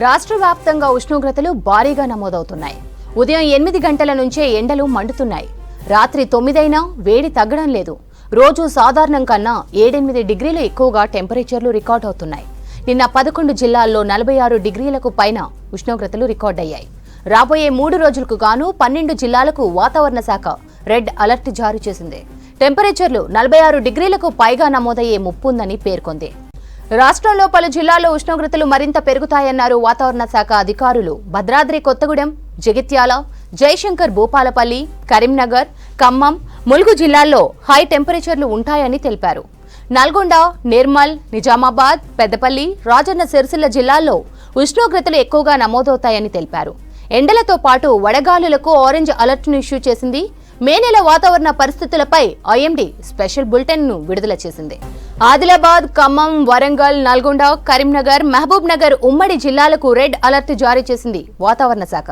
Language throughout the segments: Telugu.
రాష్ట్ర వ్యాప్తంగా ఉష్ణోగ్రతలు భారీగా నమోదవుతున్నాయి. ఉదయం 8 గంటల నుంచే ఎండలు మండుతున్నాయి. రాత్రి 9 అయినా వేడి తగ్గడం లేదు. రోజు సాధారణం కన్నా 7-8 డిగ్రీలు ఎక్కువగా టెంపరేచర్లు రికార్డ్ అవుతున్నాయి. నిన్న 11 జిల్లాల్లో 46 డిగ్రీలకు పైన ఉష్ణోగ్రతలు రికార్డయ్యాయి. రాబోయే 3 రోజులకు గాను 12 జిల్లాలకు వాతావరణ శాఖ రెడ్ అలర్ట్ జారీ చేసింది. టెంపరేచర్లు 46 డిగ్రీలకు పైగా నమోదయ్యే ముప్పుందని పేర్కొంది. రాష్ట్రంలో పలు జిల్లాల్లో ఉష్ణోగ్రతలు మరింత పెరుగుతాయన్నారు వాతావరణ శాఖ అధికారులు. భద్రాద్రి కొత్తగూడెం, జగిత్యాల, జయశంకర్ భూపాలపల్లి, కరీంనగర్, ఖమ్మం, ములుగు జిల్లాల్లో హై టెంపరేచర్లు ఉంటాయని తెలిపారు. నల్గొండ, నిర్మల్, నిజామాబాద్, పెద్దపల్లి, రాజన్న సిరిసిల్ల జిల్లాల్లో ఉష్ణోగ్రతలు ఎక్కువగా నమోదవుతాయని తెలిపారు. ఎండలతో పాటు వడగాలులకు ఆరెంజ్ అలర్ట్ను ఇష్యూ చేసింది. మే నెల వాతావరణ పరిస్థితులపై ఐఎండీ స్పెషల్ బులెటిన్ను విడుదల చేసింది. ఆదిలాబాద్, ఖమ్మం, వరంగల్, నల్గొండ, కరీంనగర్, మహబూబ్ నగర్ ఉమ్మడి జిల్లాలకు రెడ్ అలర్ట్ జారీ చేసింది వాతావరణ శాఖ.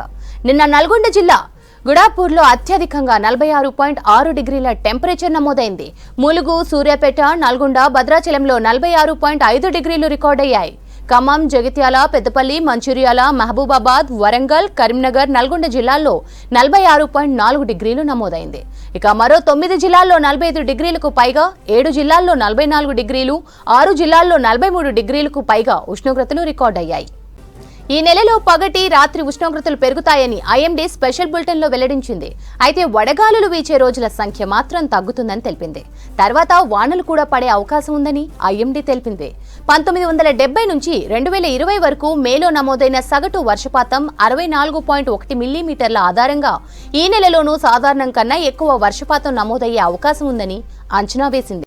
నిన్న నల్గొండ జిల్లా గుడాపూర్లో అత్యధికంగా 46.6 డిగ్రీల టెంపరేచర్ నమోదైంది. ములుగు, సూర్యాపేట, నల్గొండ, భద్రాచలంలో 46.5 డిగ్రీలు రికార్డయ్యాయి. ఖమ్మం, జగిత్యాల, పెద్దపల్లి, మంచిర్యాల, మహబూబాబాద్, వరంగల్, కరీంనగర్, నల్గొండ జిల్లాల్లో 46.4 డిగ్రీలు నమోదైంది. ఇక మరో 9 జిల్లాల్లో 45 డిగ్రీలకు పైగా, 7 జిల్లాల్లో 44 డిగ్రీలు, 6 జిల్లాల్లో 43 డిగ్రీలకు పైగా ఉష్ణోగ్రతలు రికార్డయ్యాయి. ఈ నెలలో పగటి, రాత్రి ఉష్ణోగ్రతలు పెరుగుతాయని ఐఎండీ స్పెషల్ బులెటిన్లో వెల్లడించింది. అయితే వడగాలులు వీచే రోజుల సంఖ్య మాత్రం తగ్గుతుందని తెలిపింది. తర్వాత వానలు కూడా పడే అవకాశం ఉందని ఐఎండీ తెలిపింది. 1970 నుంచి 2020 వరకు మేలో నమోదైన సగటు వర్షపాతం 64.1 మిల్లీమీటర్ల ఆధారంగా ఈ నెలలోనూ సాధారణం కన్నా ఎక్కువ వర్షపాతం నమోదయ్యే అవకాశం ఉందని అంచనా వేసింది.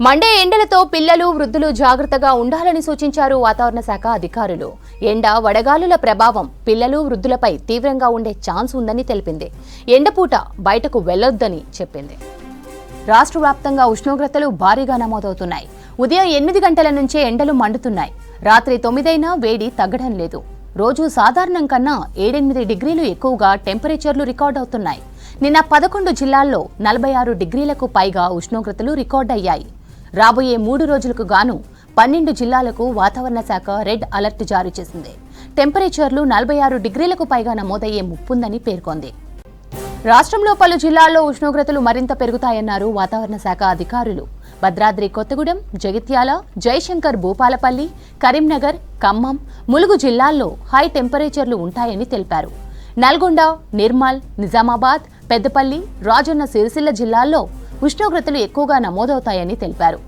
మండే ఎండలతో పిల్లలు, వృద్ధులు జాగ్రత్తగా ఉండాలని సూచించారు వాతావరణ శాఖ అధికారులు. ఎండ, వడగాలుల ప్రభావం పిల్లలు, వృద్ధులపై తీవ్రంగా ఉండే ఛాన్స్ ఉందని తెలిపింది. ఎండపూట బయటకు వెళ్లొద్దని చెప్పింది. రాష్ట్ర వ్యాప్తంగా ఉష్ణోగ్రతలు భారీగా నమోదవుతున్నాయి. ఉదయం 8 గంటల నుంచే ఎండలు మండుతున్నాయి. రాత్రి 9 అయినా వేడి తగ్గడం లేదు. రోజు సాధారణం కన్నా 7-8 డిగ్రీలు ఎక్కువగా టెంపరేచర్లు రికార్డ్ అవుతున్నాయి. నిన్న 11 జిల్లాల్లో 46 డిగ్రీలకు పైగా ఉష్ణోగ్రతలు రికార్డయ్యాయి. రాబోయే 3 రోజులకు గాను 12 జిల్లాలకు వాతావరణ శాఖ రెడ్ అలర్ట్ జారీ చేసింది. టెంపరేచర్లు 46 డిగ్రీలకు పైగా నమోదయ్యే ముప్పుందని పేర్కొంది. రాష్ట్రంలో పలు జిల్లాల్లో ఉష్ణోగ్రతలు మరింత పెరుగుతాయన్నారు వాతావరణ శాఖ అధికారులు. భద్రాద్రి కొత్తగూడెం, జగిత్యాల, జయశంకర్ భూపాలపల్లి, కరీంనగర్, ఖమ్మం, ములుగు జిల్లాల్లో హై టెంపరేచర్లు ఉంటాయని తెలిపారు. నల్గొండ, నిర్మల్, నిజామాబాద్, పెద్దపల్లి, రాజన్న సిరిసిల్ల జిల్లాల్లో ఉష్ణోగ్రతలు ఎక్కువగా నమోదవుతాయని తెలిపారు.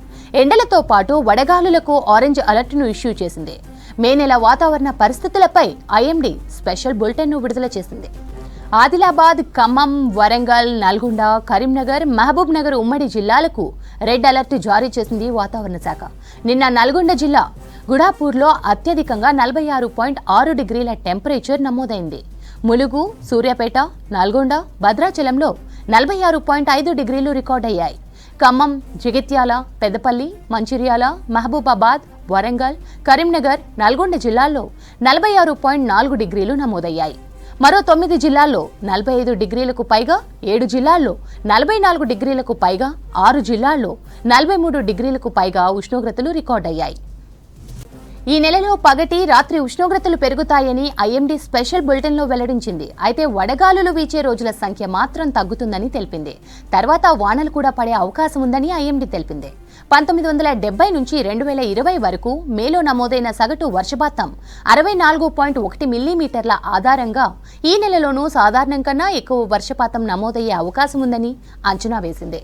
ఎండలతో పాటు వడగాలులకు ఆరెంజ్ అలర్ట్ను ఇష్యూ చేసింది. మే నెల వాతావరణ పరిస్థితులపై ఐఎండీ స్పెషల్ బులెటిన్ను విడుదల చేసింది. ఆదిలాబాద్, ఖమ్మం, వరంగల్, నల్గొండ, కరీంనగర్, మహబూబ్ నగర్ ఉమ్మడి జిల్లాలకు రెడ్ అలర్ట్ జారీ చేసింది వాతావరణ శాఖ. నిన్న నల్గొండ జిల్లా గుడాపూర్లో అత్యధికంగా 46.6 డిగ్రీల టెంపరేచర్ నమోదైంది. ములుగు, సూర్యాపేట, నల్గొండ, భద్రాచలంలో 46.5 డిగ్రీలు రికార్డయ్యాయి. ఖమ్మం, జగిత్యాల, పెద్దపల్లి, మంచిర్యాల, మహబూబాబాద్, వరంగల్, కరీంనగర్, నల్గొండ జిల్లాల్లో 46.4 డిగ్రీలు నమోదయ్యాయి. మరో 9 జిల్లాల్లో 45 డిగ్రీలకు పైగా, 7 జిల్లాల్లో 44 డిగ్రీలకు పైగా, 6 జిల్లాల్లో 43 డిగ్రీలకు పైగా ఉష్ణోగ్రతలు రికార్డయ్యాయి. ఈ నెలలో పగటి, రాత్రి ఉష్ణోగ్రతలు పెరుగుతాయని ఐఎండీ స్పెషల్ బులెటిన్లో వెల్లడించింది. అయితే వడగాలులు వీచే రోజుల సంఖ్య మాత్రం తగ్గుతుందని తెలిపింది. తర్వాత వానలు కూడా పడే అవకాశం ఉందని ఐఎండీ తెలిపింది. 1970 నుంచి 2020 వరకు మేలో నమోదైన సగటు వర్షపాతం 64.1 మిల్లీమీటర్ల ఆధారంగా ఈ నెలలోనూ సాధారణం కన్నా ఎక్కువ వర్షపాతం నమోదయ్యే అవకాశం ఉందని అంచనా వేసింది.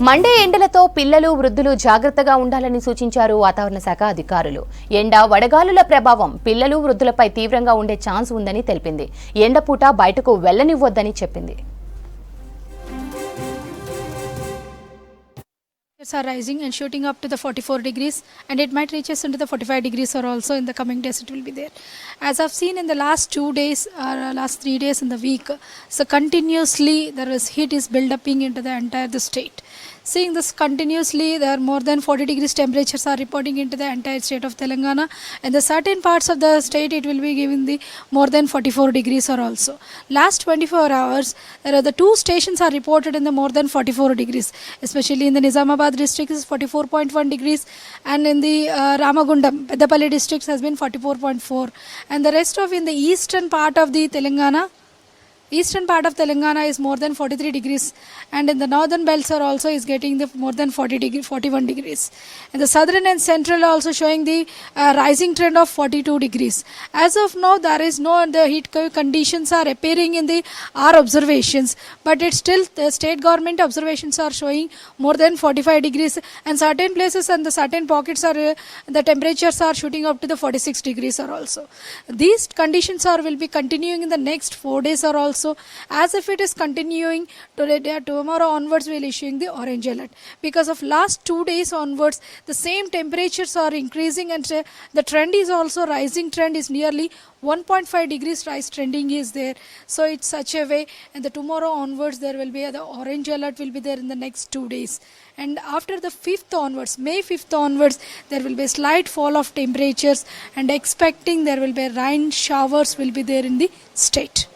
మండే ఎండలతో పిల్లలు, వృద్ధులు జాగ్రత్తగా ఉండాలని సూచించారు వాతావరణ శాఖ అధికారులు. ఎండ, వడగాలుల ప్రభావం పిల్లలు, వృద్ధులపై తీవ్రంగా ఉండే ఛాన్స్ ఉందని తెలిపింది. ఎండపూట బయటకు వెళ్లనివ్వొద్దని చెప్పింది. Are rising and shooting up to the 44 degrees, and it might reach us into the 45 degrees or also in the coming days it will be there. As I've seen in the last 2 days or last 3 days in the week, so continuously there is heat is build upping into the entire the state. seeing this continuously, there are more than 40 degrees temperatures are reporting into the entire state of Telangana. And the certain parts of the state, it will be giving the more than 44 degrees are also. Last 24 hours, there are the two stations are reported in the more than 44 degrees, especially in the Nizamabad district is 44.1 degrees, and in the Ramagundam, Peddapalli districts has been 44.4, and the rest of in the eastern part of the Eastern part of Telangana is more than 43 degrees, and in the northern belts are also is getting the more than 41 degrees. And the southern and central are also showing the rising trend of 42 degrees. As of now, there is no the heat conditions are appearing in the our observations, but it's still the state government observations are showing more than 45 degrees, and certain places and the certain pockets are the temperatures are shooting up to the 46 degrees are also. These conditions are will be continuing in the next 4 days are also. As if it is continuing today, tomorrow onwards we will issuing the orange alert, because of last 2 days onwards the same temperatures are increasing, and the trend is also rising trend is nearly 1.5 degrees rise trending is there. So it's such a way, and the tomorrow onwards there will be the orange alert will be there in the next 2 days. And after the 5th onwards, May 5th onwards, there will be a slight fall of temperatures, and expecting there will be rain showers will be there in the state.